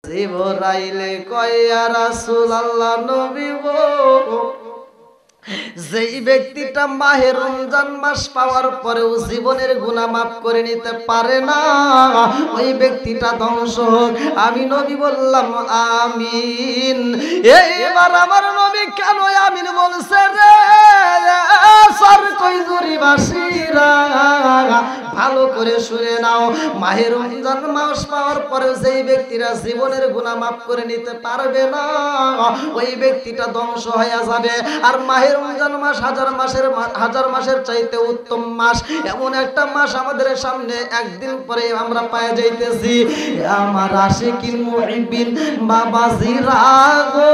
জিবরাইলে কয় ইয়া রাসূলুল্লাহ নবী গো, যেই ব্যক্তিটা মাহে রমজান মাস পাওয়ার পরেও জীবনের গুনাহ মাফ করে নিতে পারে না, ওই ব্যক্তিটা ধ্বংস হোক। আমি নবী বললাম আমিন। এইবার আমার নবী কেন আমিন বলছে রে? সর কই জুরিবাসীরা ভালো করে শুনে নাও, মাহে রমজান মাস পাওয়ার পরেও যেই ব্যক্তিরা জীবনের গুনাহ মাফ করে নিতে পারবে না, ওই ব্যক্তিটা ধ্বংস হয়ে যাবে। আর মাহে রমজান মাস হাজার মাসের চাইতে উত্তম মাস। এমন একটা মাস আমাদের সামনে একদিন পরে আমরা পায়ে যাইতেছি। আমার আশিকিন মুহিবিন বাবাজিরা গো,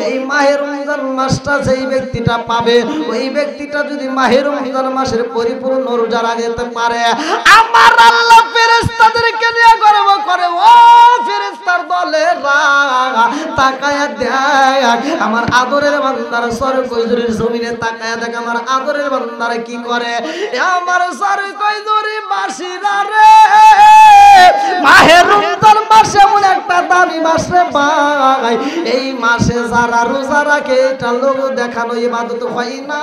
এই মাহে রমজান মাসটা যেই ব্যক্তিটা পাবে, ওই ব্যক্তিটা যদি মাহে রমজান মাসের পরিপূর্ণ রোজা রাখতে পারে, আমার আল্লাহ ফেরেশতাদেরকে নিয়ে গর্ব করে, ও ফেরেশতার দলেরা তাকায়া দেখ আমার আদরের বান্দার সরকইজুরির জমিনে তাকায়া দেখ আমার আদরের বান্দারা কি করে। আমার সরকইজুরি বাসীরা রে, মাহে রমজান মাসে এমন একটা দামি মাস রে ভাই, এই মাসে যারা রোজা রাখে এটা লোক দেখানো ইবাদত হয় না।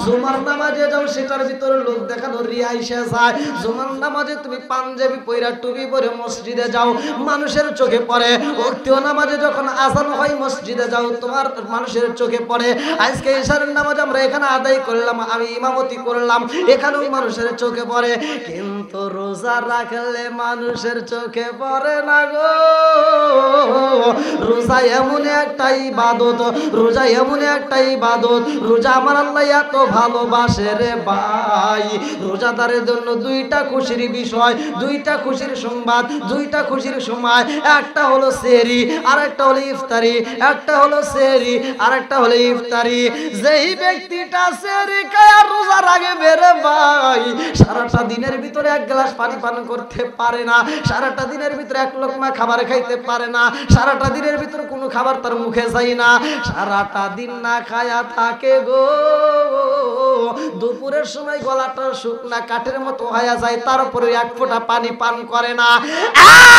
জুমার নামাজে যাও সেটার ভিতরে লোক দেখানো রিয়া এসে যায়। জুমার নামাজে তুমি পাঞ্জাবি পয়রা টুপি পরে মসজিদে যাও, মানুষের চোখে পড়ে। ওক্তীয় নামাজে যখন আযান হয় মসজিদে যাও, তোমার মানুষের চোখে পড়ে। আজকে ইশারের নামাজ আমরা এখানে আদায় করলাম, আমি ইমামতি করলাম, এখানেও মানুষের চোখে পড়ে। কিন্তু রোজা রাখলে মানুষের চোখে পড়ে না গো। রোজা এমন একটা ইবাদত, রোজা এমন একটা ইবাদত, রোজা আমার আল্লাহ এত ভালোবাসে রে ভাই। রোজাদারের জন্য দুইটা খুশির বিষয়, দুইটা খুশির সংবাদ, দুইটা খুশির সময়। একটা হলো সেহরি আর একটা হলো ইফতারি। একটা হলো সেহরি আর একটা হলো ইফতারি। যেই ব্যক্তিটা সেহরি খায় আর রোজা রাখবে রে ভাই, সারাটা দিনের ভিতরে এক গ্লাস পানি পান করতে পারে না, সারাটা দিনের ভিতরে এক লোকমা খাবার খাইতে পারে না, সারাটা দিনের ভিতরে কোনো খাবার তার মুখে যায় না, সারাটা দিন না খায়া থাকে গো। দুপুরের সময় গলাটা শুকনা কাঠের মতো হয়ে যায়, তারপরে এক ফোঁটা পানি পান করে না।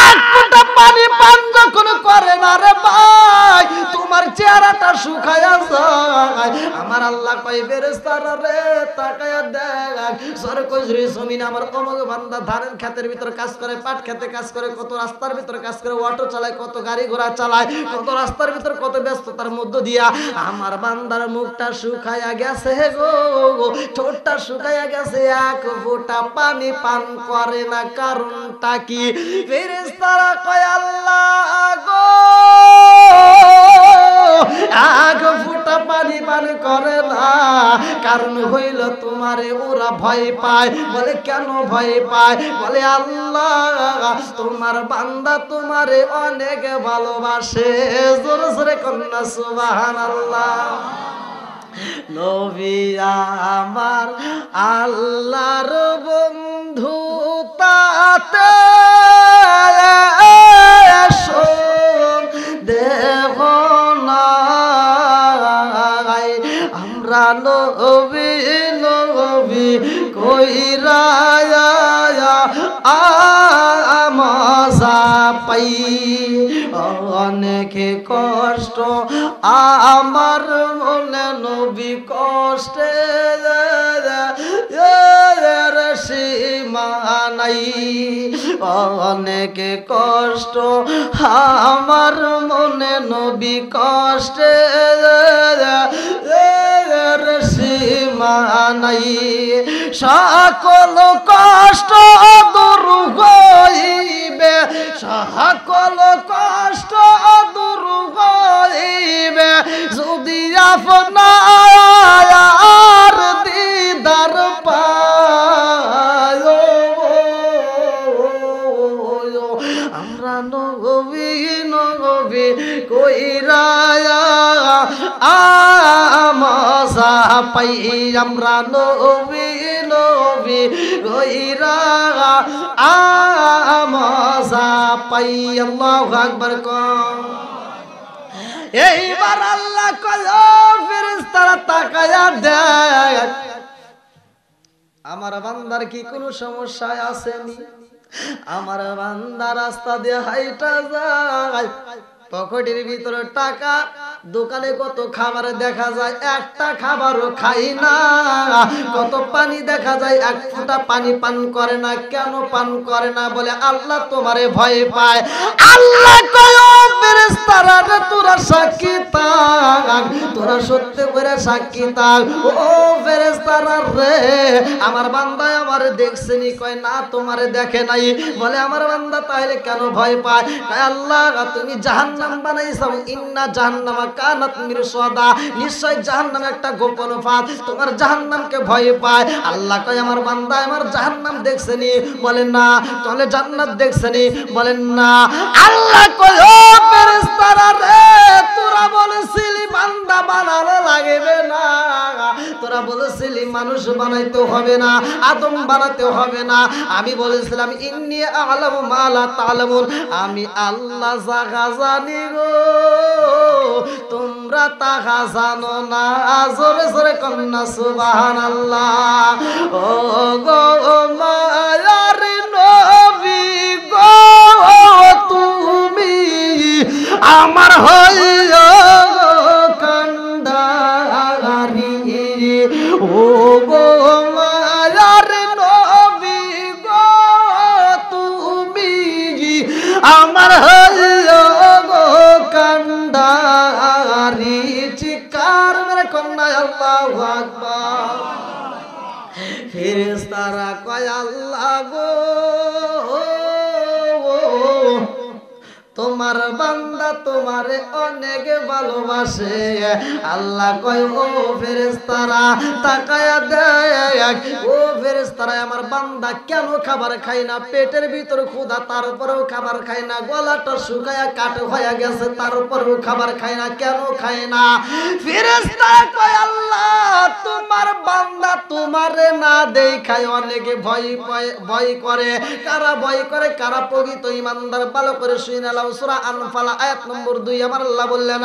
এক ফোঁটা পানি পান যখন করে না রে ভাই, তোমার চেহারাটা শুকায়া যায়। আমার আল্লাহ কয় ফেরেশতারা রে তাকায়া দেখ, সরকজরি জমিন আমার অমগ বান্দা ধানের ক্ষেতের ভিতর কাজ করে, পাট খেতে কাজ করে, কত রাস্তার ভিতর কাজ করে, অটো চালায়, কত গাড়ি ঘোড়া চালায়, কত রাস্তার ভিতর কত ব্যস্ততার মধ্য দিয়া আমার বান্দার মুখটা শুকায়া গেছে গো, ঠোঁটটা শুকায়া গেছে, এক ফোঁটা পানি পান করে না। কারণটা কি? ফেরেশতারা কয় আল্লাহ গো, এক ফোঁটা পানি পান করে না, কারণ হইল তোমারে ওরা ভয় পায়। বলে কেন ভয় পায়? বলে আল্লাহ তোমার বান্দা তোমারে অনেক ভালোবাসে। জোরে জোরে কন্যা সুবহানাল্লাহ। নবী আমার আল্লাহর বন্ধু, তাতে দেহ নাই আমরা নবী নবী কইরা মজা পাই। অনেকে কষ্ট আমার মনে নবী কষ্টে সীমা নাই। অনেকে কষ্ট আমার মনে নবী কষ্টে সীমা নাই। সকল কষ্ট দূর হইবে, সকল কষ্ট দূর হইবে যদি আপনার দিদার পায়। আমরা নবী নবী কইরা মজা পাই, আমরা নবী নবী কইরা মজা পাই। আল্লাহু আকবার কম। এইবার আল্লাহ কয় ফেরেশতারা তাকায়া দেখ আমার বান্দার কি কোনো সমস্যা আসেনি? আমার বান্দা রাস্তা দিয়ে হাইটা যায়, পকেটের ভিতরে টাকা, দোকানে কত খাবার দেখা যায়, একটা খাবারও খাই না। কত পানি দেখা যায়, এক ফোঁটা পানি পান করে না। কেন পান করে না? বলে আল্লাহ তোমারে ভয় পায়। আল্লাহ কয় ও ফেরেশতারা রে, তোরা সাক্ষী থাক, তোরা সত্য করে সাক্ষী থাক। ও ফেরেশতারা রে, আমার বান্দা আমারে দেখছেনি? কয় না, তোমারে দেখে নাই। বলে আমার বান্দা তাহলে কেন ভয় পায়? কয় আল্লাহ তুমি জাহান্নাম বানাইছো, ইন্না জাহান্নামা কানাত মিরসাদা, নিশ্চয় জাহান্নাম একটা গোপন ফাঁদ, তোমার জাহান্নামকে ভয় পায়। আল্লাহ কয় আমার বান্দা আমার জাহান্নাম দেখছেনি? বলেন না। তাহলে জান্নাত দেখছেনি? বলেন না। আল্লাহ কয় ও ফেরেশতারা রে, তোরা বলেছিলি বান্দা বানানো লাগবে না, তোরা বলেছিলি মানুষ বানাইতে হবে না, আদম বানাতে হবে না। আমি বলেছিলাম ইন্নী আ'লামু মা লা তা'লামুন, আমি আল্লাহ জাগা জানি গো, তোমরা তাহা জানো না। জোরে জোরে কন্যা সুবহানাল্লাহ। ও গো মায়ার নবী গো, তুমি আমার হইও কান্ডারি। ও গো মায়ার নবী গো, তুমি আমার হইও গো কান্ডারি। চিৎকার মেরে কন্যা আল্লাহু আকবার। ফেরেশতারা কয় আল্লাহ গো, তোমার বান্দা তোমারে অনেক ভালোবাসে। আল্লাহ কয় ও ফেরেশতারা তাকায়া দেখ, ও ফেরেশতারা আমার বান্দা কেন খাবার খায় না? পেটের ভিতর ক্ষুধা, তারপরেও খাবার খায় না। গলাটা শুকায়া কাঠ হয়ে গেছে, তারপরেও খাবার খায় না। কেন খায় না? ফেরেশতারা কয় আল্লাহ তোমার বান্দা তোমারে না দেখায় অনেকে ভয় করে। কারা ভয় করে? কারা প্রকৃত ঈমানদার? ভালো করে শুনে নাও, সূরা আনফাল আয়াত নম্বর 2 আমার আল্লাহ বললেন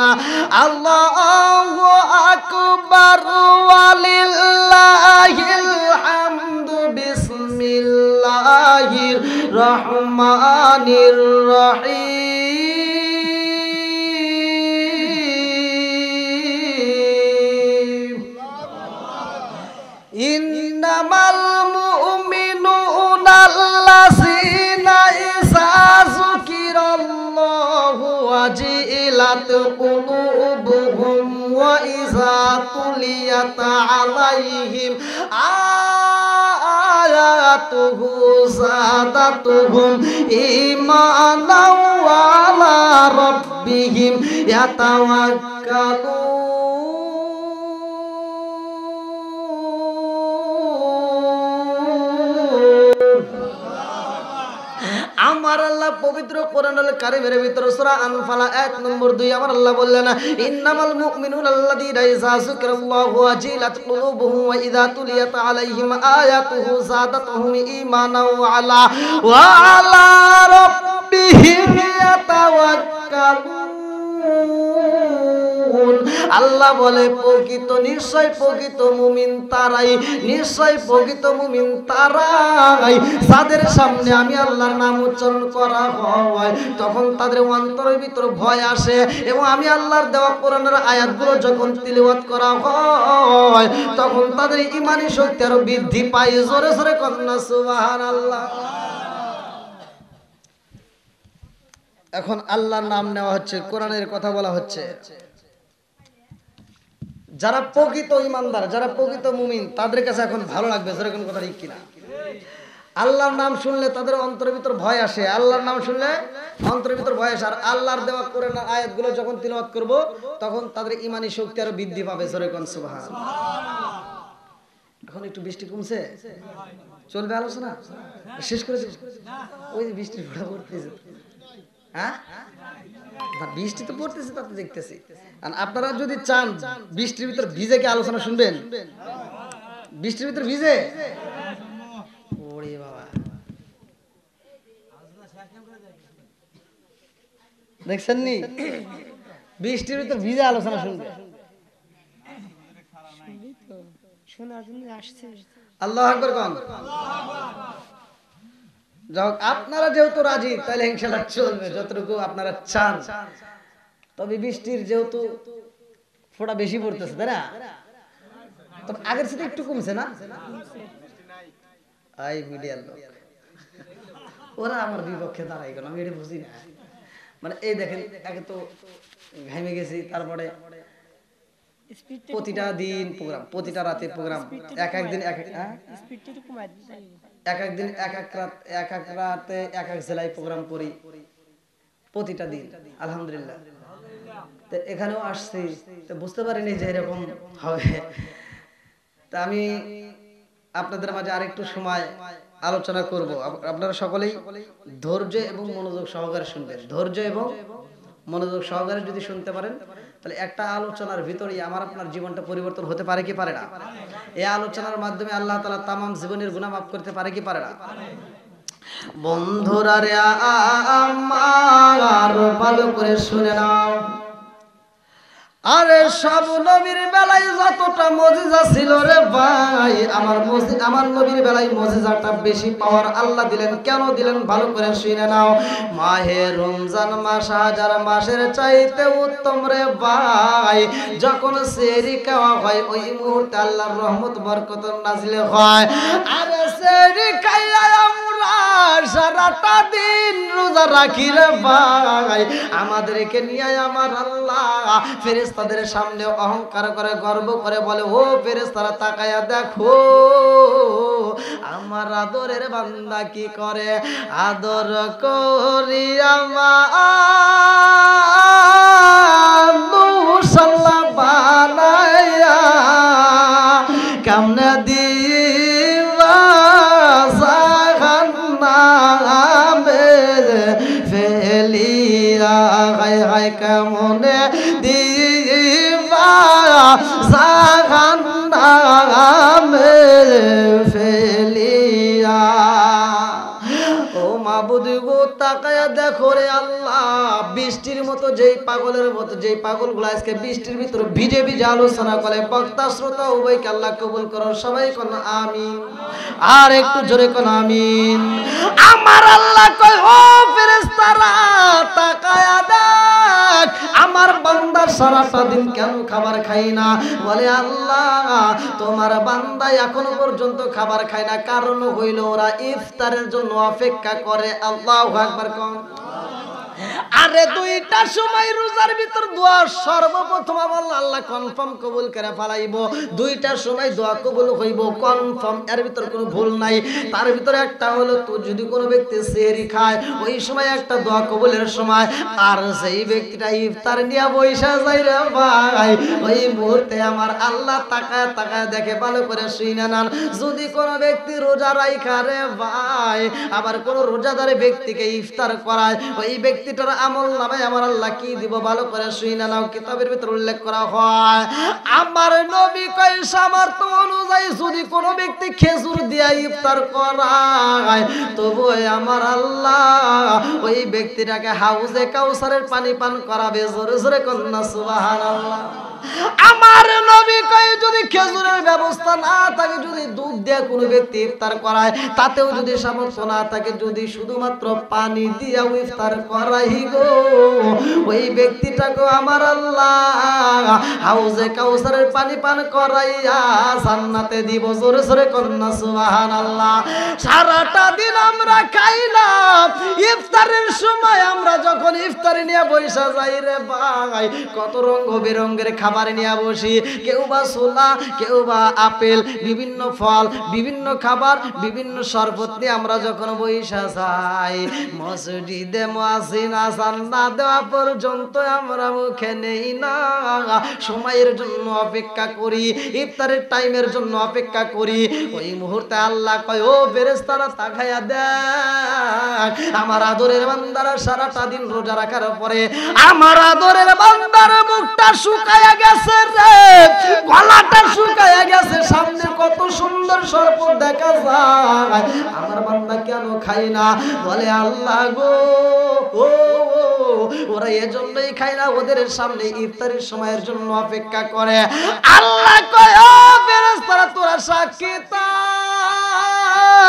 আল্লাহু আকবার ওয়ালিল্লাহিল হামদু বিসমিল্লাহির রহমানির রহিম। ইন্নামাল মুমিনুনা আল্লাযীনা ইযা যুকিরাল্লাহু ওয়াজিলাত কুলুবুহুম ওয়া ইযা তুলিয়াত আলাইহিম আয়াতুহু যাদাতুহুম ঈমানাও ওয়া আলা রাব্বিহিম ইয়াতাওয়াক্কালুন। আমার আল্লাহ পবিত্র কোরআনুল কারীমের ভিতর সূরা আনফাল আয়াত নম্বর 2 আমার আল্লাহ বললেন ইন্নামাল মুমিনুনা আল্লাযীনা ইযা যুকিরাল্লাহু ওয়াজিলাত কুলুবুহুম ওয়া ইযা তুলিয়াত আলাইহিম আয়াতুহু যাদাতুহুম ঈমানাও ওয়া আলা রাব্বিহিম ইয়াতাওয়াক্কালুন। আল্লাহ বলে প্রকৃত নিশ্চয় প্রকৃত মুমিন তারাই, নিশ্চয় প্রকৃত মুমিন তারাই যাদের সামনে আমি আল্লাহর নাম উচ্চারণ করা হয় তখন তাদের অন্তরের ভিতর ভয় আসে, এবং আমি আল্লাহর দেওয়া কোরআনের আয়াতগুলো যখন তিলাওয়াত করা হয় তখন তাদের ঈমানি শক্তি আরো বৃদ্ধি পায়। জোরে জোরে কন্যা সুবহানাল্লাহ। এখন আল্লাহর নাম নেওয়া হচ্ছে, কোরআনের কথা বলা হচ্ছে। যারা প্রকৃত ঈমানদার, যারা প্রকৃত মুমিন তাদের কাছে এখন ভালো লাগবে। যেরকম কথা ঠিক কিনা? আল্লাহর নাম শুনলে তাদের অন্তরের ভিতর ভয় আসে, আল্লাহর নাম শুনলে অন্তরের ভিতর ভয় আসে। আর আল্লাহর দেওয়া কোরআনের আয়াতগুলো যখন তিলাওয়াত করব তখন তাদের ঈমানি শক্তি আরো বৃদ্ধি পাবে। যেরকম সুবহানাল্লাহ। এখন একটু বৃষ্টি কমছে, চলবে আলোচনা শেষ করে ওই যে বৃষ্টির ফোঁটা পড়তেছে। হ্যাঁ, বৃষ্টি তো পড়তেছে, তা তো দেখতেছি। আর আপনারা যদি চান বৃষ্টির ভিতর ভিজে কি আলোচনা শুনবেন? বৃষ্টির ভিতর ভিজে ওরে বাবা, দেখছেন নি? বৃষ্টির ভিতর ভিজে আলোচনা শুনবে। আল্লাহু আকবার কোন। যাক আপনারা যেহেতু রাজি তাহলে ইনশাআল্লাহ চলবে, যতটুকু আপনারা চান। তবে বৃষ্টির যেহেতু ফোঁটা বেশি পড়তেছে তাই না, তবে আগের সাথে একটু কমছে না? আই মিডিয়ার লোক ওরা আমার বিপক্ষে দাঁড়াই গেল, আমি এটা বুঝি না। মানে এই দেখেন আগে তো ঘামে গেছি, তারপরে প্রতিটা দিন প্রোগ্রাম, প্রতিটা রাতে প্রোগ্রাম, এক এক দিন এক এক দিন এক এক রাত, এক এক রাতে এক এক জেলায় প্রোগ্রাম করি প্রতিটা দিন আলহামদুলিল্লাহ। তো এখানেও আসছি, তো বুঝতে পারিনি যে এরকম হবে। তা আমি আপনাদের মাঝে আরেকটু সময় আলোচনা করব। আপনারা সকলেই ধৈর্য এবং মনোযোগ সহকারে শুনবেন। ধৈর্য এবং মনোযোগ সহকারে যদি শুনতে পারেন তাহলে একটা আলোচনার ভিতরেই আমার আপনার জীবনটা পরিবর্তন হতে পারে কি পারে না? এই আলোচনার মাধ্যমে আল্লাহ তাআলা তামাম জীবনের গুনাহ মাফ করতে পারে কি পারে না? বন্ধুরা রে আমার ভালো করে শুনে নাও, আরে সব নবীর বেলায় যতটা মুজিজা ছিল রে ভাই, আমার নবীর বেলায় মুজিজাটা বেশি পাওয়ার আল্লাহ দিলেন। কেন দিলেন ভালো করে শুনে নাও। মাহে রমজান মাস হাজার মাসের চাইতে উত্তম রে ভাই। যখন সেহরি খাওয়া হয় ওই মুহূর্তে আল্লাহর রহমত বরকত নাজিল হয়। আরে সেহরি খাইয়া আমরা সারাটা দিন রোজা রাখি রে ভাই। আমাদেরকে নিয়ে আমার আল্লাহ ফেরেশতাদের সামনে অহংকার করে গর্ব করে বলে, ও ফেরেশতারা তাকায়া দেখো আমার আদরের বান্দা কি করে। আদর করি আমার মুসাল্লা বানায়া কেমনে দিবা জাহান্নামে ফেলিয়া, হায় হায় কেমনে দিবা জাহান্নামে ফেলিয়া। ও মাবুদ গো তাকায়া দেখো রে আল্লাহ, বৃষ্টির মতো যেই পাগলের মতো যেই পাগলগুলো আজকে বৃষ্টির ভিতরে ভিজে ভিজে আলোচনা করে, বক্তা শ্রোতা উভয়কে আল্লাহ কবুল করো। সবাই কোন আমিন, আর একটু জোরে কোন আমিন। আমার আল্লাহ কয়, ও ফেরেশতারা তাকায়া দেখ আমার বান্দা সারাটা দিন কেন খাবার খাই না। বলে আল্লাহ তোমার বান্দা এখনো পর্যন্ত খাবার খায় না, কারণ হইল ওরা ইফতারের জন্য অপেক্ষা করে। আল্লাহু আকবার কোন। আরে দুইটা সময় রোজার ভিতর দোয়া সর্বপ্রথম আমার আল্লাহ কনফার্ম কবুল করে ফেলাইব। দুইটা সময় দোয়া কবুল হইব কনফার্ম, এর ভিতর কোনো ভুল নাই। তার ভিতরে একটা হলো তো যদি কোনো ব্যক্তি সেহরি খায় ওই সময় একটা দোয়া কবুলের সময়, আর সেই ব্যক্তিটা ইফতার নিয়ে বৈশা যায় রে ভাই, ওই মুহূর্তে আমার আল্লাহ তাকায় তাকায় দেখে ভালো করে শুইনা নান। যদি কোনো ব্যক্তি রোজা রাইখা রে ভাই আবার কোনো রোজাদার ব্যক্তিকে ইফতার করায়, ওই ব্যক্তিটার আমল নামায় আমার আল্লাহ কি দিব ভালো করে শুইনা নাও। কিতাবের ভিতরে উল্লেখ করা হয় আমার নবী কয় সামর্থ্য অনুযায়ী যদি কোনো ব্যক্তি খেজুর দিয়া ইফতার করায় তবু আমার আল্লাহ ওই ব্যক্তিটাকে হাউজে কাউসারের পানি পান করাবে। জোরে জোরে কন্যা সুবহানাল্লাহ। আমার নবী কয় যদি খেজুরের ব্যবস্থা না থাকে, যদি দুধ দিয়ে কোনো ব্যক্তি ইফতার করায় তাতেও যদি সামর্থ্য না থাকে, যদি শুধুমাত্র পানি দিয়ে ইফতার করাই গো ওই ব্যক্তিটাকে আমার আল্লাহ হাউজে কাউসারের পানি পান করাইয়া জান্নাতে দিব। জোরে জোরে কন্যা সুবহানাল্লাহ। সারাটা দিন আমরা খাইলাম, ইফতারের সময় আমরা যখন ইফতারি নিয়ে বসে যাই রে ভাই কত রঙ বেরঙের খাবার নিয়ে বসি, কেউ বা ছোলা, কেউ বা আপেল, বিভিন্ন ফল, বিভিন্ন খাবার, বিভিন্ন শরবত নিয়ে আমরা যখন বসে যাই মসজিদে মুয়াজ্জিন আযান না দেওয়া পর্যন্ত আমরা মুখে নেই না, সময়ের জন্য অপেক্ষা করি, ইফতারের টাইমের জন্য অপেক্ষা করি। ওই মুহূর্তে আল্লাহ কয়, ও ফেরেশতারা তাকায়া দেখ আমার আদরের বান্দারা সারাটা দিন রোজা রাখার পরে আমার আদরের বান্দার মুখটা শুকায়া গেছে রে, গলাটা শুকায়া গেছে, সামনে কত সুন্দর শরবত দেখা যায়, আমার বান্দা কেন খাই না? বলে আল্লাহ গো ওরা এজন্যই খায় না, ওদের সামনে ইফতারের সময়ের জন্য অপেক্ষা করে। আল্লাহ কয়, ও ফেরেশতারা তোরা সাক্ষী থাক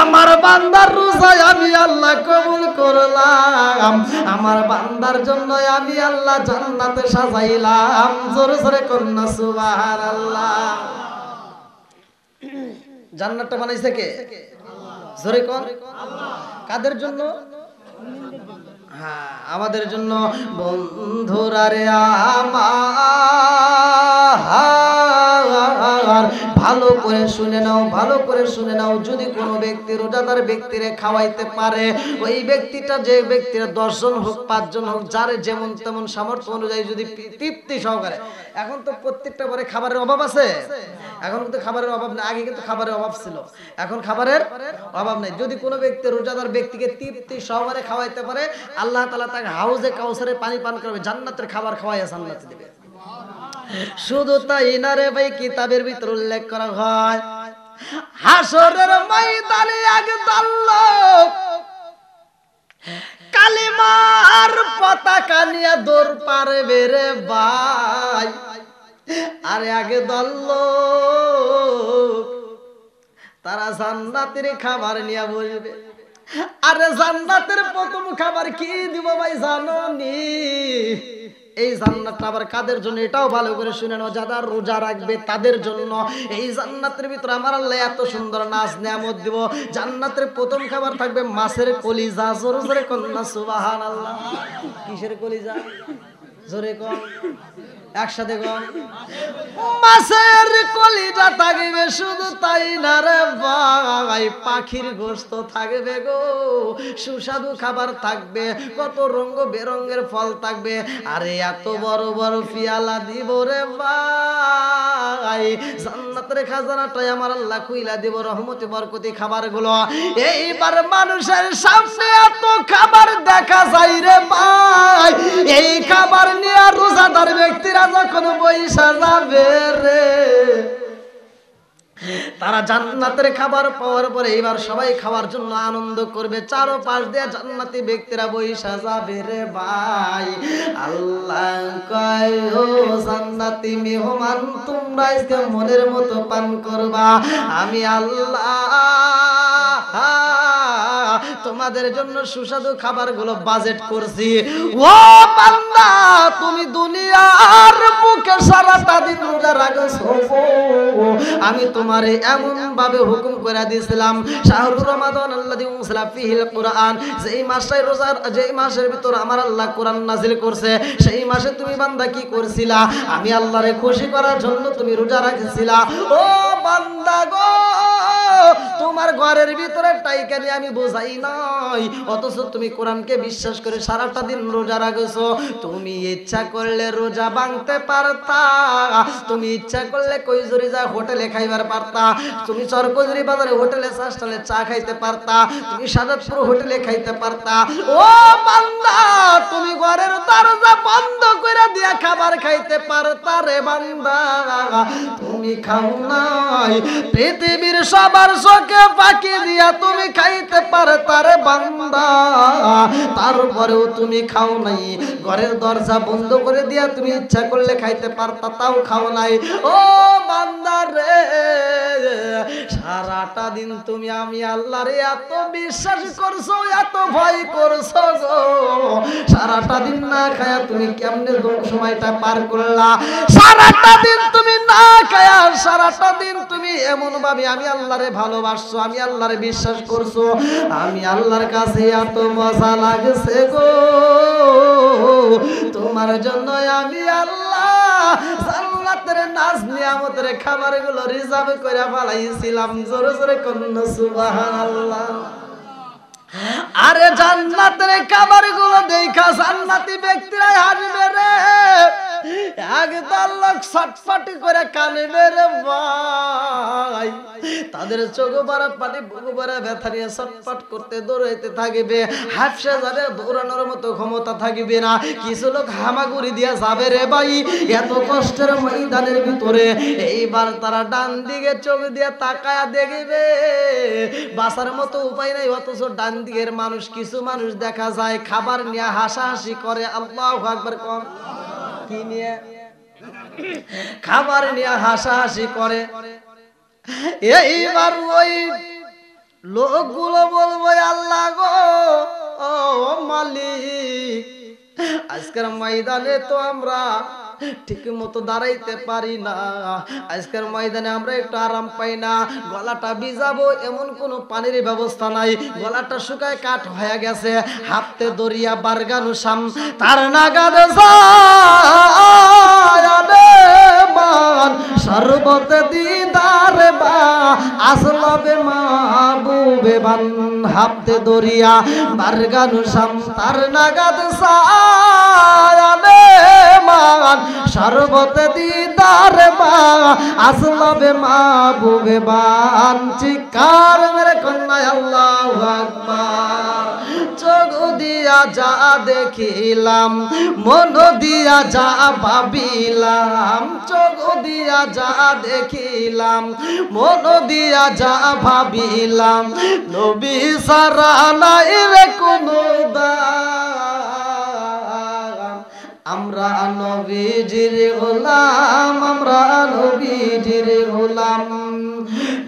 আমার বান্দার রোজায় আমি আল্লাহ কবুল করলাম, আমার বান্দার জন্য আমি আল্লাহ জান্নাতে সাজাইলাম। জোরে জোরে কন্যা সুবহানাল্লাহ। জান্নাতটা বানাইছে কে? জোরে কোন? কাদের জন্য? হ্যাঁ, আমাদের জন্য। বন্ধুরা রে আমার, ভালো করে শুনে নাও, ভালো করে শুনে নাও। যদি কোনো ব্যক্তি রোজাদার ব্যক্তিরে খাওয়াইতে পারে, ওই ব্যক্তিটা, যে ব্যক্তির 10 জন হোক 5 জন হোক, যার যেমন তেমন সামর্থ্য অনুযায়ী যদি তৃপ্তি সহকারে। এখন তো প্রত্যেকটা ঘরে খাবারের অভাব আছে, এখন কিন্তু খাবারের অভাব নেই। আগে কিন্তু খাবারের অভাব ছিল, এখন খাবারের অভাব নেই। যদি কোনো ব্যক্তি রোজাদার ব্যক্তিকে তৃপ্তি সহকারে খাওয়াইতে পারে, আল্লাহ তাআলা তাকে হাউজে কাউসারে পানি পান করাবে, জান্নাতের খাবার খাওয়াইয়া জান্নাতে দিবে। শুধু তাই না রে ভাই, কিতাবের ভিতর উল্লেখ করা হয় হাসরের ময়দানে একদল লোক কালিমার পতাকা নিয়ে দৌড় পারবে রে ভাই। আরে আগে দল লোক তারা জান্নাতের খাবার নিয়ে বলবে। আরে জান্নাতের প্রথম খাবার কি দিব ভাই জানো নি? এই জান্নাতটা আবার কাদের জন্য এটাও ভালো করে শুনে নাও, যারা রোজা রাখবে তাদের জন্য। এই জান্নাতের ভিতরে আমার আল্লাহ এত সুন্দর নাজ নিয়ামত দিব। জান্নাতের প্রথম খাবার থাকবে মাছের কলিজা। জোরে জোরে কন্যা সুবহানাল্লাহ। কিসের কলিজা? জোরে কোন, একসাথে কোন। মাছের কলিজা থাকবে। শুধু তাই না রে ভাই, পাখির গোশত থাকবে গো, সুস্বাদু খাবার থাকবে, কত রঙ বেরঙের ফল থাকবে। আরে এত বড় বড় পিয়ালা দিব রে ভাই। জান্নাতের খাজানাটাই আমার আল্লাহ খুইলা দিব, রহমতে বরকতি খাবারগুলো। এইবার মানুষের সামনে এত খাবার দেখা যায় রে ভাই। এই খাবার নিয়ে রোজাদার ব্যক্তিরা যখন বইসা যাবে রে, তারা জান্নাতের খাবার পাওয়ার পরে এবার সবাই খাওয়ার জন্য আনন্দ করবে। চারপাশ দিয়ে জান্নাতি ব্যক্তিরা বইসা যাবে রে ভাই। আল্লাহ কয় ও জান্নাতি মেহমান, তোমরা আজকে মনের মতো পান করবা। আমি আল্লাহ তোমাদের জন্য সুস্বাদু খাবারগুলো বাজেট করছি। ও বান্দা, তুমি দুনিয়ার বুকে সারাটা দিন রোজা রাখছো, আমি তোমারে এমন ভাবে হুকুম করে দিয়েছিলাম, শাহরুর রমাদান আল্লাযী উনজিলা ফীহিল কুরআন, যেই মাসে রোজার, যেই মাসের ভিতর আমার আল্লাহ কোরআন নাজিল করছে, সেই মাসে তুমি বান্দা কি করছিলা? আমি আল্লাহরে খুশি করার জন্য তুমি রোজা রাখছিলা। ও বান্দা গো, তোমার ঘরের ভিতরে টাইকানি আমি বোঝাই নাই, অথচ তুমি কোরআনকে বিশ্বাস করে সারাটা দিন রোজা রাখছো। তুমি ইচ্ছা করলে রোজা ভাঙতে পারতা, তুমি ইচ্ছা করলে কইজুরি যা হোটেলে খাইবার পারতা, তুমি চরকজুরি বাজারে হোটেলে চাষটালে চা খাইতে পারতা, তুমি সাজাদপুর হোটেলে খাইতে পারতা। ও বান্দা, তুমি ঘরের দরজা বন্ধ করে দিয়া খাবার খাইতে পারতা রে বান্দা, তুমি খাও নাই। পৃথিবীর সবার চোখে ফাঁকি দিয়া তুমি খাইতে পারতা রে বান্দা, তারপরেও তুমি খাও নাই। ঘরের দরজা বন্ধ করে দিয়া তুমি ইচ্ছা করলে খাইতে পারতা, তাও খাও নাই। ও বান্দা রে, সারাটা দিন তুমি আমি আল্লাহরে এত বিশ্বাস করছো, এত ভয় করছো গো, সারাটা দিন না খায়া তুমি কেমনে সময়টা পার করলা? সারাটা দিন তুমি না খায়া, সারাটা দিন তুমি এমন ভাবে আমি আল্লাহরে ভালোবাসছো, আমি আল্লাহরে বিশ্বাস করছো, আমি আল্লাহর কাছে এত মজা লাগছে গো, তোমার জন্য আমি আল্লাহ জান্নাতের নাজ নিয়ামতের খাবারগুলো রিজার্ভ করে ফেলাইছিলাম। জোরে জোরে কন্যা সুবহানাল্লাহ। আরে জান্নাতের খাবারগুলো দেখা জান্নাতি ব্যক্তিরা হাসবে রে, একদল লোক ছটফট করে কাঁদবে রে ভাই। তাদের চোখ ভরা পানি, বুক ভরা ব্যথা নিয়ে ছটফট করতে দৌড়াইতে থাকবে। হাফসে যাবে, দৌড়ানোর মতো ক্ষমতা থাকবে না। কিছু লোক হামাগুড়ি দিয়া যাবে রে ভাই এত কষ্টের ময়দানের ভিতরে। এইবার তারা ডান দিকে চোখ দিয়ে তাকায়া দেখবে, বাঁচার মতো উপায় নাই, অথচ ডান দিকের মানুষ, কিছু মানুষ দেখা যায় খাবার নিয়ে হাসাহাসি করে। আল্লাহু আকবার। কম কি নিয়ে? খাবার নিয়ে হাসাহাসি করে। এইবার ওই লোকগুলো বলবো আল্লাহ গো ও মালিক, আজকের ময়দানে তো আমরা ঠিক মতো দাঁড়াইতে পারি না, আজকের ময়দানে আমরা একটু আরাম পাই না, গলাটা ভিজাবো এমন কোনো পানির ব্যবস্থা নাই, গলাটা শুকায় কাঠ হয়ে গেছে, হাতে দরিয়া বারগানু সাম তার নাগাদে সর্বত দিদার বা আসলবে মাহবুবে বান হাতে দরিয়া বারগানু সাম তার নাগাদ সায়ানে মান সর্বত দিদার বা আসলবে মাহবুবে বান চিকার মেরে কন্যা আল্লাহু আকবার। চোখ দিয়া যা দেখিলাম, মন দিয়া যা ভাবিলাম, চোখ দিয়া যা দেখিলাম, মন দিয়া যা ভাবিলাম, নবী সারা নাই রে কোনো দাম, আমরা নবীজির গোলাম, আমরা নবীজির গোলাম।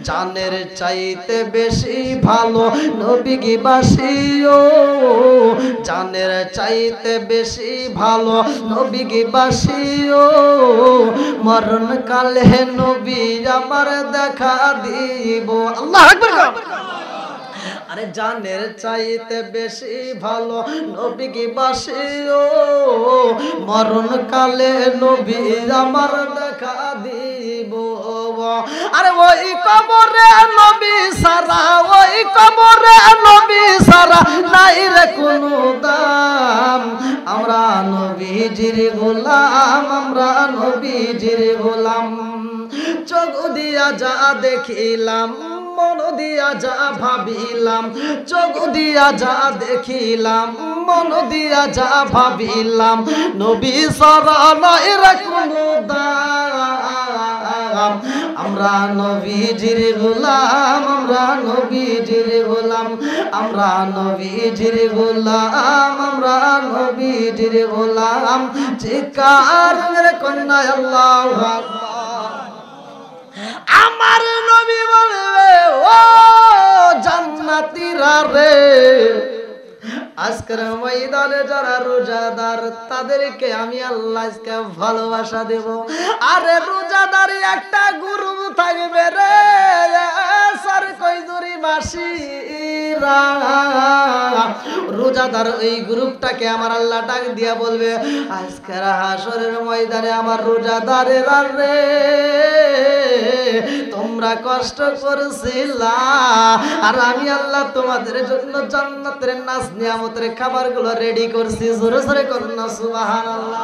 জানের চাইতে বেশি ভালো নবী কি বাসিও, জানের চাইতে বেশি ভালো নবী কি বাসিও, মরণ কালে নবী আমার দেখা দিব। আল্লাহু আকবার। আরে জানের চাইতে বেশি ভালো নবী কি বাসিও, মরণ কালে নবী আমার দেখা দিব। আরে ওই কবরে নবী সারা, ওই কবরে নবী সারা নাই রে কোনো দাম, আমরা নবীজির গোলাম, আমরা নবীজির গোলাম। চোখ দিয়া যা দেখিলাম, মন দিয়া যা ভাবিলাম, চোখ দিয়া যা দেখিলাম, মন দিয়া যা ভাবিলাম, নবী সারা নাই রে কোনো দাম, আমরা নবীজির গোলাম, আমরা নবীজির গোলাম, আমরা নবীজির গোলাম, আমরা নবীজির গোলাম। চিৎকার মেরে কন্যা আল্লাহু আকবার। আমার নবী বলবে ও জান্নাতীরা রে, আজকের ময়দানে যারা রোজাদার তাদেরকে আমি আল্লাহ আজকে ভালোবাসা দেব। আরে রোজাদার একটা গ্রুপ থাকবে রে, সার কইজুরি বাসীরা, রোজাদার ওই গ্রুপটাকে আমার আল্লাহ ডাক দিয়া বলবে আজকের হাসরের ময়দানে আমার রোজাদারেরা রে, তোমরা কষ্ট করছিলা আর আমি আল্লাহ তোমাদের জন্য জান্নাতের নাজ নিয়ামতের খাবারগুলো রেডি করছি। জোরে জোরে করুন না সুবহানাল্লাহ।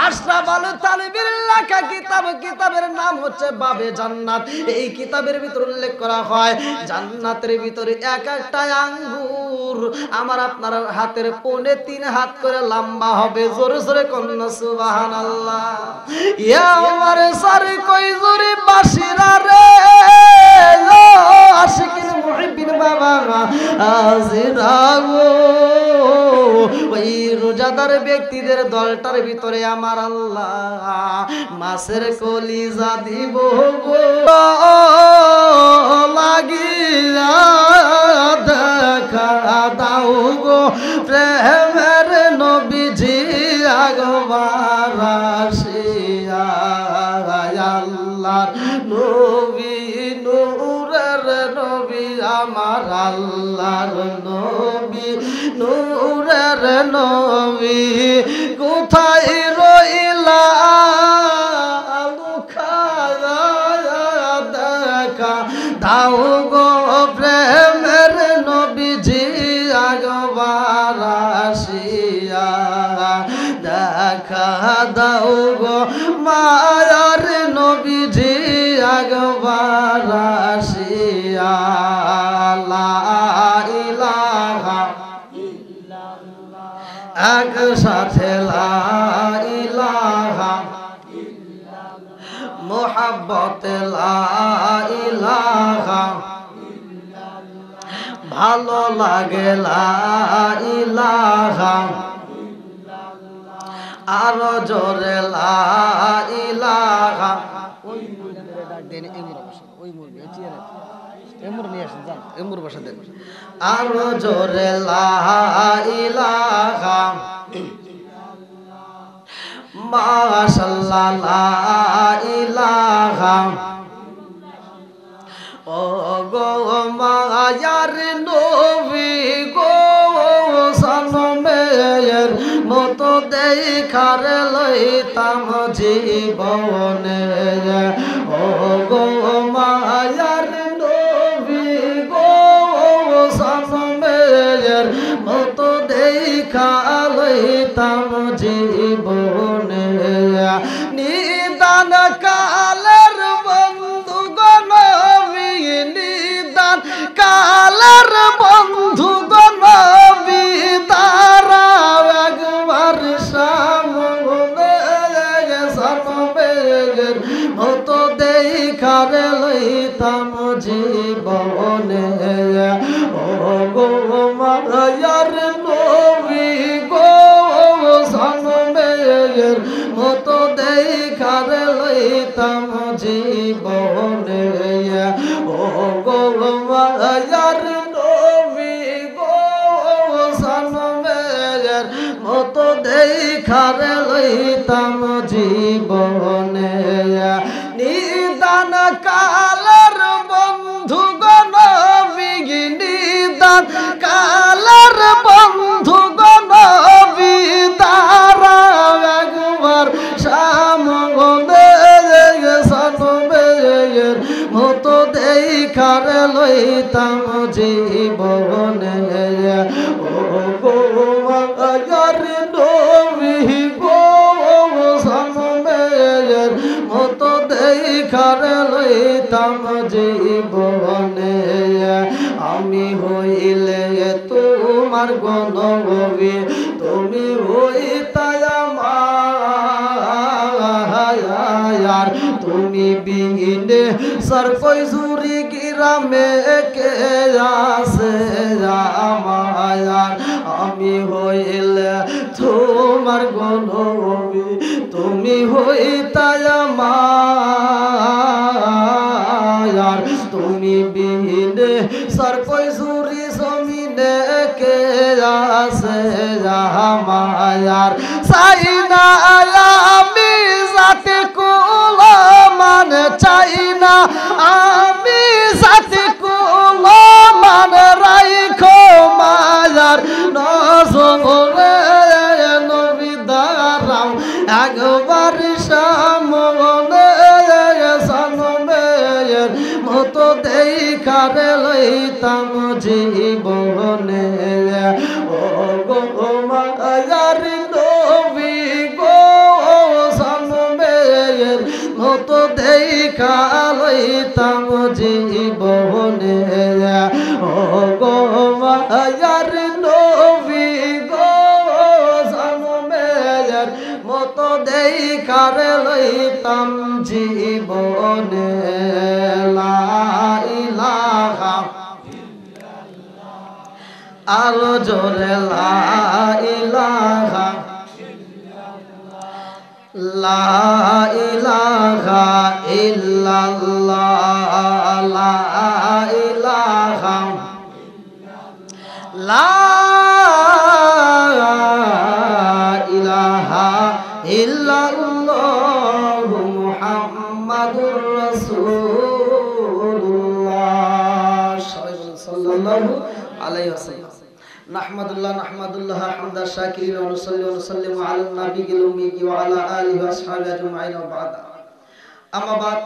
আশরাফ আল তালিবের লেখা কিতাব, কিতাবের নাম হচ্ছে বাবে জান্নাত। এই কিতাবের ভিতর উল্লেখ করা হয় জান্নাতের ভিতরে এক একটা আঙ্গুর আমার আপনার হাতের 3.5 হাত করে লম্বা হবে। জোরে জোরে করুন না সুবহানাল্লাহ। ইয়া আমার সারি কই জোরে বাসিরা রে, আশিকিন মুহিবিন বাবা আজিরা গো, ওই রোজাদার ব্যক্তিদের দলটার ভিতরে আমার আল্লাহ মাছের কলিজা দিব গো, লাগিয়া দেখা দাও গো প্রেমের নবীজি আগবার আসিয়া, আল্লাহর নবী নূরের নবী আমার আল্লাহর নবী নূরের নবী, কোথায় রইলা লুকায়া দেখা দাও গো প্রেমের নবীজি আগবার আসিয়া, দেখা দাও গো মায়ার নবীজি আগবার আসিয়া, লা ইলাহা ইল্লাল্লাহ, একসাথে লা ইলাহা ইল্লাল্লাহ, মুহাব্বতে লা ইলাহা ইল্লাল্লাহ, ভালো লাগে লা ইলাহা ইল্লাল্লাহ, আরো জোরে লা ইলাহা। ওই মুরগির ডাক দেন, এই মুরগি বসে, ওই মুরগি চেয়ারে, এই এমুর নিয়ে আসেন, যান এমুর বসা দেন। আরো জোরে লা ইলাহা মাশাআল্লাহ লা ইলাহা ও গো মায়ার নবী গো সনমের মতো দেখার লইতাম জীবনে ও গো মায়ার নবী গো সনমের মতো দেখা লইতাম জীবনে নিদান কালের বন্ধু গণ নিদান কালের বন্ধু গণ তারা একবার সামনে সনমের মতো দেখার লইতাম জীবনে ও গো মায়ার নবী গো সনমের মতো দেখার লইতাম জীবনে ও গো মায়ার নবী গো সনমের মতো দেখার লইতাম জীবনে নিদান কালের বন্ধু গণ নিদান কালের বন্ধু গণ তারা একবার সামনে সনমের মতো দেখার লইতাম জীবনে ও গো মায়ার নবী গো সনমের মতো দেখার লইতাম জীবনে আমি হইলে তোমার গণবী তুমি হইতাই আমার তুমি বিনে সরকই জুরি গ্রামে কে আসে আমার আমি হইলে তোমার গণবী তুমি হইতাই আমার তুমি বিনে সরকই জুরি জমিনে কে আসে আমার সাইনা আমি জাতি কুল মান চাইনা আমি জাতি কুল মান রাইখো মায়ার নজরে নবী দারাম একবার সামনে সনমের মতো দেখার লইতাম জীবনে ও গো মায়ার নবী গো সনমের মতো দেখা লইতাম জীবনে ও গো মায়ার নবী গো সনমের মতো দেখার লইতাম জীবনে লা ইলাহা আরো জোরে লা ইলাহা লা ইলাহা ইল্লাল্লাহ লা ইলাহা লা ইলাহা ইল্লাল্লাহ মুহাম্মাদুর রাসূলুল্লাহ সাল্লাল্লাহু আলাইহি ওয়াসাল্লাম নাহমাদুল্লাহ হামদা শাকিরিন ওয়া নুসাল্লি ওয়া নুসাল্লিমু আলা নাবিয়িল উম্মি ওয়া আলা আলিহি ওয়া আসহাবিহি আজমাইন ওয়া বা'দ আম্মা বাদ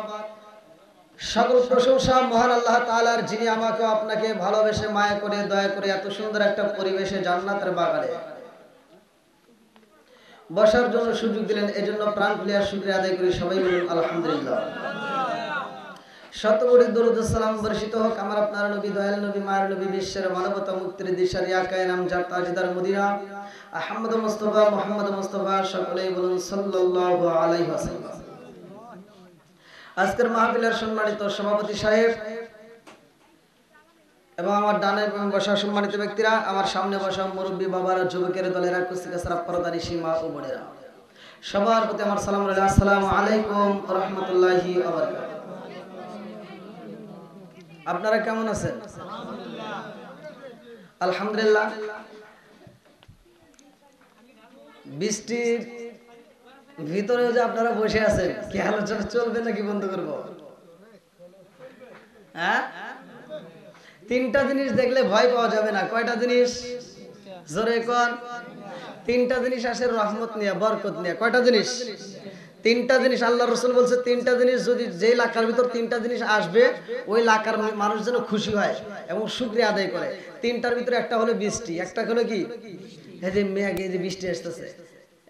সকল প্রশংসা মহান আল্লাহ তাআলার যিনি আমাকে আপনাকে ভালোবেসে মায়া করে দয়া করে এত সুন্দর একটা পরিবেশে জান্নাতের বাগানে বসার জন্য সুযোগ দিলেন এজন্য প্রাণ খুলে শুকরিয়া আদায় করি সবাই বলুন আলহামদুলিল্লাহ শতকোটি দরুদ ও সালাম বর্ষিত হোক আমার আপনার নবী দয়াল নবী মায়ের নবী বিশ্বের মানবতা মুক্তির দিশারি আকায়ে নামজাত তাজদার মদিনা আহমদ মুস্তাফা মুহাম্মদ মুস্তাফা সকলেই বলুন সাল্লাল্লাহু আলাইহি ওয়াসাল্লাম আজকের মাহফিলের সম্মানিত সভাপতি সাহেব এবং আমার ডানে বসা সম্মানিত ব্যক্তিরা আমার সামনে বসা মুরব্বী বাবারা যুবকের দলের কুস্তিকা সারা পর্দারি সীমা ও বোনেরা সবার প্রতি আমার সালাম রইল আসসালামু আলাইকুম ওয়া রাহমাতুল্লাহি ওয়া বারাকাতুহু আপনারা কেমন আছেন? আলহামদুলিল্লাহ। বৃষ্টির ভিতরেও যে আপনারা বসে আছেন, কি আলোচনা চলবে নাকি বন্ধ করবো? হ্যাঁ, তিনটা জিনিস দেখলে ভয় পাওয়া যাবে না। কয়টা জিনিস? জোরে কোন। তিনটা জিনিস আসে রহমত নিয়ে, বরকত নিয়ে। কয়টা জিনিস? তিনটা জিনিস। আল্লাহ রাসূল বলছে তিনটা জিনিস যদি যে এলাকার ভিতর তিনটা জিনিস আসবে, ওই এলাকার মানুষ যেন খুশি হয় এবং শুকরিয়া আদায় করে। তিনটার ভিতরে একটা হলো বৃষ্টি, একটা হলো কি, এই যে মেঘ, এই যে বৃষ্টি আসতেছে,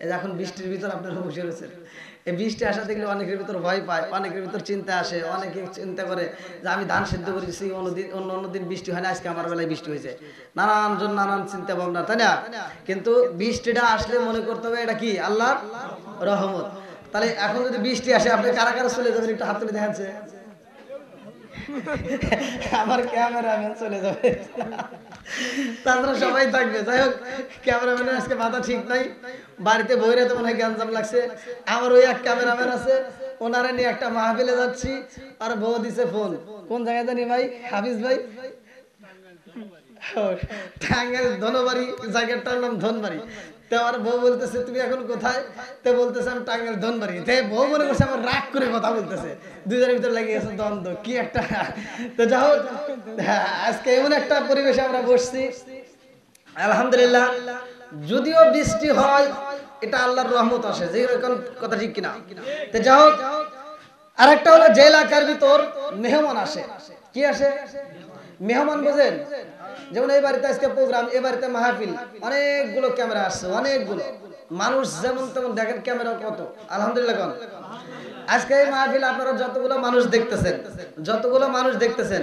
এই যে এখন বৃষ্টির ভিতর আপনারা বসে রয়েছেন। এই বৃষ্টি আসা দেখলে অনেকের ভিতর ভয় পায়, অনেকের ভিতর চিন্তা আসে, অনেকে চিন্তা করে যে আমি ধান সিদ্ধ করেছি, অন্য দিন বৃষ্টি হয় না, আজকে আমার বেলায় বৃষ্টি হয়েছে। নানান জন নানান চিন্তা ভাবনা, তাই না? কিন্তু বৃষ্টিটা আসলে মনে করতে হবে এটা কি? আল্লাহর রহমত। তাহলে এখন যদি বৃষ্টি আসে, আপনি কারা কারা চলে যাবেন? একটু হাত তুলে দেখাচ্ছে। আমার ক্যামেরাম্যান চলে যাবে, তাছাড়া সবাই থাকবে। যাই হোক, ক্যামেরাম্যানের আজকে মাথা ঠিক নাই, বাড়িতে বইরে তো মনে হয় গ্যাঞ্জাম লাগছে। আমার ওই এক ক্যামেরাম্যান আছে, ওনারা নিয়ে একটা মাহফিলে যাচ্ছি, আর বউ দিছে ফোন। কোন জায়গায় জানি ভাই? হাফিজ ভাই, টাঙ্গাইল ধনবাড়ি, জায়গাটার নাম ধনবাড়ি। তো আমার বউ বলতেছে তুমি এখন কোথায়? তো বলতেছে আমি টাঙ্গাইল ধনবাড়ি। বউ মনে করছে আমার রাগ করে কথা বলতেছে, দুজনের ভিতরে লেগে গেছে দ্বন্দ্ব, কি একটা। তো যাই হোক, আজকে এমন একটা পরিবেশে আমরা বসছি, আলহামদুলিল্লাহ। যদিও বৃষ্টি হয়, এটা আল্লাহর রহমত আসে, যে এখন কথা ঠিক কিনা? তো যাই হোক, আরেকটা হলো যে এলাকার ভিতর মেহমান আসে। কি আসে? মেহমান, বোঝেন? যেমন এই বাড়িতে আজকে প্রোগ্রাম, এই বাড়িতে মাহফিল, অনেকগুলো ক্যামেরা আসছে, অনেকগুলো মানুষ যেমন তেমন দেখেন ক্যামেরা কত, আলহামদুলিল্লাহ। কোন আজকে এই মাহফিল আপনারা যতগুলো মানুষ দেখতেছেন,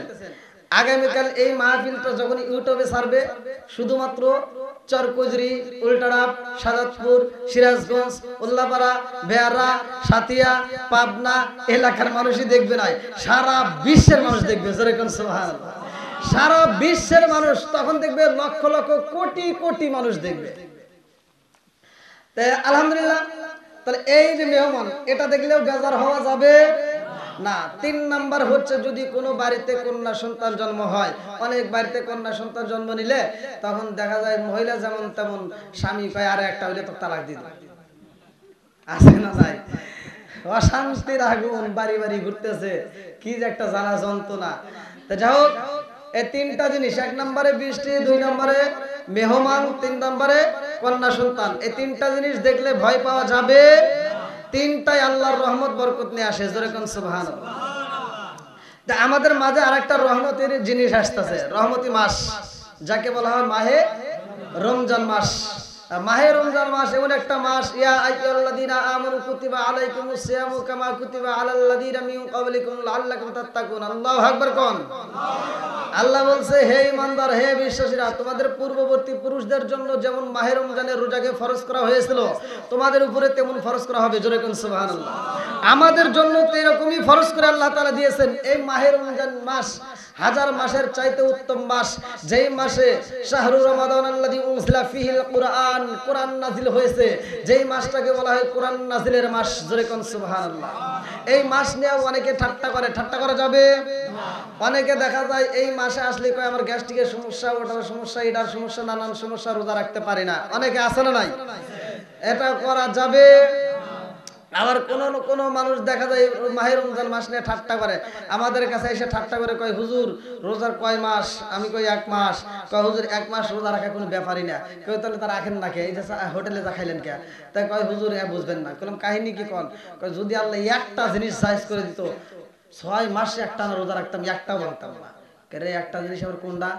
আগামীকাল এই মাহফিলটা যখন ইউটিউবে ছাড়বে, শুধুমাত্র চরকুজরি, উল্টাডাব, সাজাদপুর, সিরাজগঞ্জ, উল্লাপাড়া, বেয়ারা, সাতিয়া, পাবনা এলাকার মানুষই দেখবে না, সারা বিশ্বের মানুষ দেখবে। যেরকম সুবহানাল্লাহ, সারা বিশ্বের মানুষ তখন দেখবে, লক্ষ লক্ষ কোটি কোটি মানুষ দেখবে। আলহামদুলিল্লাহ। তাহলে এই যে মেহমান, এটা দেখলেও বেজার হওয়া যাবে না। 3 নাম্বার হচ্ছে, যদি কোনো বাড়িতে কন্যা সন্তান জন্ম হয়, অনেক বাড়িতে কন্যা সন্তান জন্ম নিলে তখন দেখা যায় মহিলা যেমন তেমন স্বামী পায়, আর একটা হইলে তো তালাক দিয়ে দেয়, আছে না নাই? অশান্তির আগুন বাড়ি বাড়ি ঘুরতেছে, কি যে একটা জ্বালা যন্ত্রণা। তো যাই হোক, এই তিনটা জিনিস, 1 নম্বরে বৃষ্টি, 2 নম্বরে মেহমান, 3 নম্বরে কন্যা সন্তান, এই তিনটা জিনিস দেখলে ভয় পাওয়া যাবে। তিনটাই আল্লাহর রহমত বরকত নিয়ে আসে। যেরকম সুবহানাল্লাহ। আমাদের মাঝে আরেকটা রহমতের জিনিস আসতেছে, রহমতি মাস, যাকে বলা হয় মাহে রমজান মাস। মাহে রমজান মাস এমন একটা মাস, ইয়া আইয়ুহাল্লাযীনা আমানু কুতিবা আলাইকুমুস সিয়ামু কামা কুতিবা আলাল্লাযীনা মিন ক্বাবলিকুম লাআল্লাকুম তাত্তাকুন। আল্লাহু আকবার কোন। আল্লাহ বলছে, হে ঈমানদার, হে বিশ্বাসীরা, তোমাদের পূর্ববর্তী পুরুষদের জন্য যেমন মাহে রমজানের রোজাকে ফরজ করা হয়েছিল, তোমাদের উপরে তেমন ফরজ করা হবে। জোরে কোন সুবহানাল্লাহ। আমাদের জন্য তো এরকমই ফরজ করে আল্লাহ তাআলা দিয়েছেন। এই মাহে রমজান মাস হাজার মাসের চাইতে উত্তম মাস, যেই মাসে শাহরু রমাদান আল্লাযী উনজিলা ফীহিল কুরআন, কোরআন নাযিল হয়েছে, যেই মাসটাকে বলা হয় কোরআন নাযিলের মাস। জোরে কোন সুবহানাল্লাহ। এই মাস নিয়ে অনেকে ঠাট্টা করে, ঠাট্টা করা যাবে না। অনেকে দেখা যায় এই মাসে আসলে কয় আমার গ্যাস্ট্রিকের সমস্যা, ওটার সমস্যা, এটার সমস্যা, নানান সমস্যা, রোজা রাখতে পারি না। অনেকে আছে না নাই? এটা করা যাবে। আবার কোন মানুষ দেখা যায় মাহে রমজান মাস নিয়ে ঠাট্টা করে, আমাদের কাছে এসে ঠাট্টা করে কয়, হুজুর রোজার কয় মাস? আমি কই 1 মাস। কয় হুজুর 1 মাস রোজা রাখা কোনো ব্যাপারই না। কই তাহলে তারা রাখেন না কে? এই যে হোটেলে যা খাইলেন কে? তাই কয় হুজুর বুঝবেন না। কইলাম কাহিনী কি কোন? কয় যদি আল্লাহ একটা জিনিস সাইজ করে দিত, 6 মাসে একটা না রোজা রাখতাম, একটাও ভাঙতাম না। রে একটা জিনিস আবার কোনটা?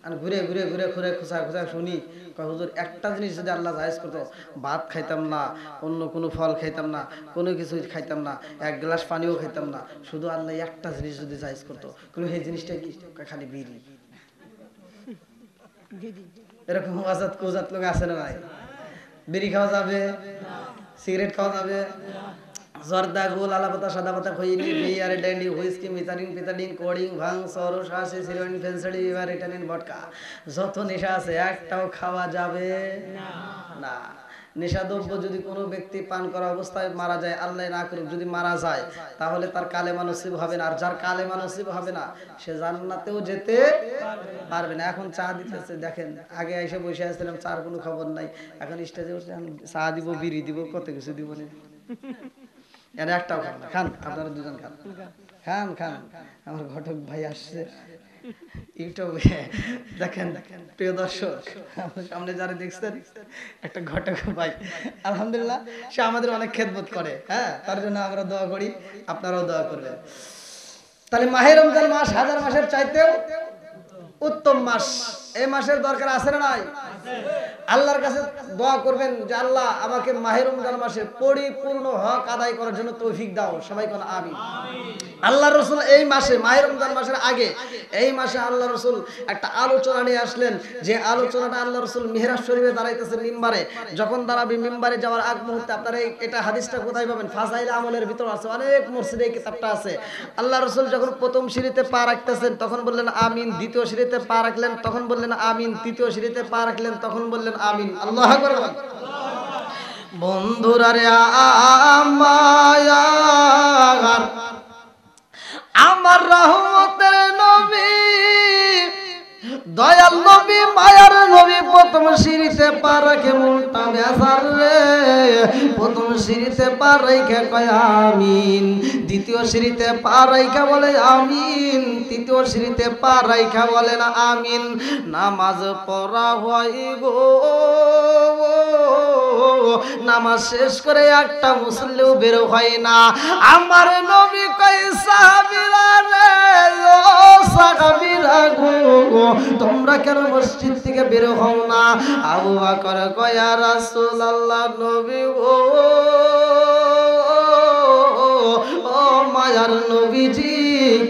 আর ঘুরে ঘুরে ঘুরে ঘুরে খোঁচা খোঁচা শুনি, কয় হুজুর একটা জিনিস যদি আল্লাহ জায়েজ করতো, ভাত খাইতাম না, অন্য কোনো ফল খাইতাম না, কোনো কিছু খাইতাম না, 1 গ্লাস পানিও খাইতাম না, শুধু আল্লাহ একটা জিনিস যদি জায়েজ করতো। কিন্তু সেই জিনিসটা কি? খালি বিড়ি। এরকম আজাদ কোজাত লোক আছে না নাই? বিড়ি খাওয়া যাবে? সিগারেট খাওয়া যাবে? জর্দা, গোল, আলাপাতা, সাদা পাতা, খৈনি, বিয়ার, ড্যান্ডি, হুইস্কি, মিথানিন, পিথানিন, কোডিং, ভাং, সরো, শাসি, সিরোইন, ফেন্সিডি, রিটানিন, ভডকা, যত নেশা আছে একটাও খাওয়া যাবে না। নেশাদ্রব্য যদি কোনো ব্যক্তি পান করা অবস্থায় মারা যায়, আল্লাহ না করুক যদি মারা যায়, তাহলে তার কালেমা নসিব হবে না। আর যার কালেমা নসিব হবে না সে জান্নাতেও যেতে পারবে না। এখন চা দিতেছে দেখেন, আগে এসে বসে আসছিলাম, চার কোনো খবর নাই, এখন স্টেজে বসে চা দিব, বিড়ি দিব, কত কিছু দিব না। এর একটাও খান না, খান আপনারা দুজন খান, খান খান। আমার ঘটক ভাই আসছে ইউটিউবে, দেখেন প্রিয় দর্শক, সামনে যারা দেখছেন একটা ঘটক ভাই, আলহামদুলিল্লাহ সে আমাদের অনেক খেদমত করে, হ্যাঁ, তার জন্য আমরা দোয়া করি, আপনারাও দোয়া করবেন। তাহলে মাহে রমজান মাস হাজার মাসের চাইতেও উত্তম মাস। এই মাসের দরকার আছে না নাই? আল্লাহর কাছে দোয়া করবেন যে আল্লাহ আমাকে মাহে রমজান মাসের পরিপূর্ণ হক আদায় করার জন্য তৌফিক দাও। সবাই কোন আমিন। আল্লাহ রসুল এই মাসে মাহে রমজান মাসের আগে এই মাসে আল্লাহ রসুল একটা আলোচনা নিয়ে আসলেন, যে আলোচনাটা আল্লাহ রসুল মিহরাজ শরীফে দাঁড়াইতেছে মিম্বারে, যখন দাঁড়াবি মিম্বারে যাওয়ার আগ মুহূর্তে আপনারা এটা হাদিসটা কোথায় পাবেন? ফাজাইল আমলের ভিতর আছে, অনেক মসজিদে এই কিতাবটা আছে। আল্লাহ রসুল যখন প্রথম সিঁড়িতে পা রাখতেছেন তখন বললেন আমিন, দ্বিতীয় সিঁড়িতে পা রাখলেন তখন বললেন আমিন, তৃতীয় সিঁড়িতে পা রাখলেন তখন বললেন আমিন। আল্লাহু আকবার। বন্ধুরা রে আমার রহমতের নবী, দয়াল নবী, মায়ার নবী প্রথম সিঁড়িতে পা রাখে মনটা বেজার রে, প্রথম সিঁড়িতে পা রাখে কয় আমিন, দ্বিতীয় সিঁড়িতে পা রাখা বলে আমিন, তৃতীয় সিঁড়িতে পা রাখা বলে না আমিন। নামাজ পড়া হয় গো, নামাজ শেষ করে একটা মুসল্লিও বের হয় না। আমার নবী কয় সাহাবীরা রে, ও সাহাবীরা গো, তোমরা কেন মসজিদ থেকে বের হও না? আবু বকর কয় ইয়া রাসূলুল্লাহ, নবী গো, ও মায়ার নবীজি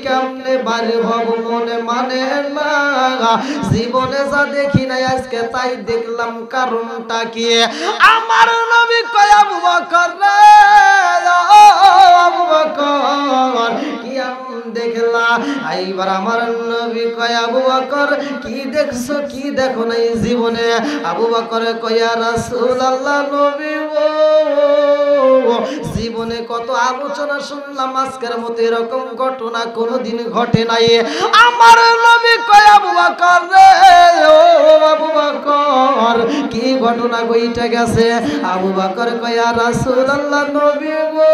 কেমনে বাড়ি হব মনে মানে না, জীবনে যা দেখি নাই আজকে তাই দেখলাম, কারণটা কি? আমার নবী কয় আবু বকর রে, আবু বকর কি দেখলা? এইবার আমার নবী কয় আবু বকর কি দেখছো, কি দেখো নাই জীবনে? আবু বকর কয় ইয়া রাসূলুল্লাহ, নবী গো, জীবনে কত আলোচনা শুনলাম, আজকের মতো এরকম ঘটনা কোনোদিন ঘটে নাই। আমার নবী কয় আবু বকর রে, ও আবু বকর কি ঘটনা ঘটে গেছে? আবু বকর কয় ইয়া রাসূলুল্লাহ, নবী গো,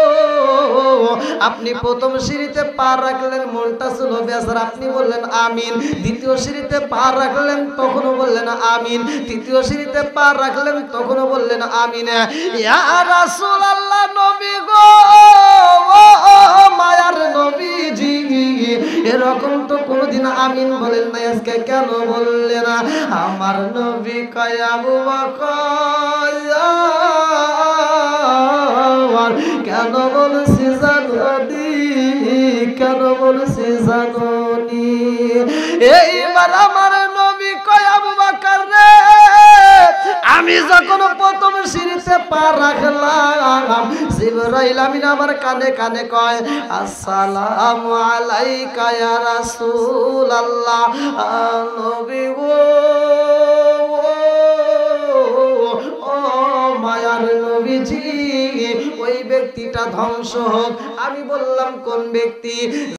আপনি প্রথম সিঁড়িতে পা রাখলেন মনটা ছিল বেজার, আপনি বললেন আমিন, দ্বিতীয় সিঁড়িতে পা রাখলেন তখনও বললেন আমিন, তৃতীয় সিঁড়িতে পা রাখলেন তখনও বললেন আমিন। ইয়া রাসূলুল্লাহ, নবী গো, মায়ার নবীজি এরকম তো কোনোদিন আমিন বলেন না, আজকে কেন বললেন? আমার নবী কয় আবু বকর কেন বলছি জানি, কেন বলছি জানি? এইবার আমার নবী কয় আবু বকর রে, আমি যখন প্রথম সিঁড়িতে পা রাখলাম, জিবরাইল আমিন আমার কানে কানে কয় আসসালামু আলাইকা ইয়া রাসূলুল্লাহ, নবী গো, ও মায়ার নবীজি ওই ব্যক্তিটা ধ্বংস হোক। আমি বললাম কোন ব্যক্তি?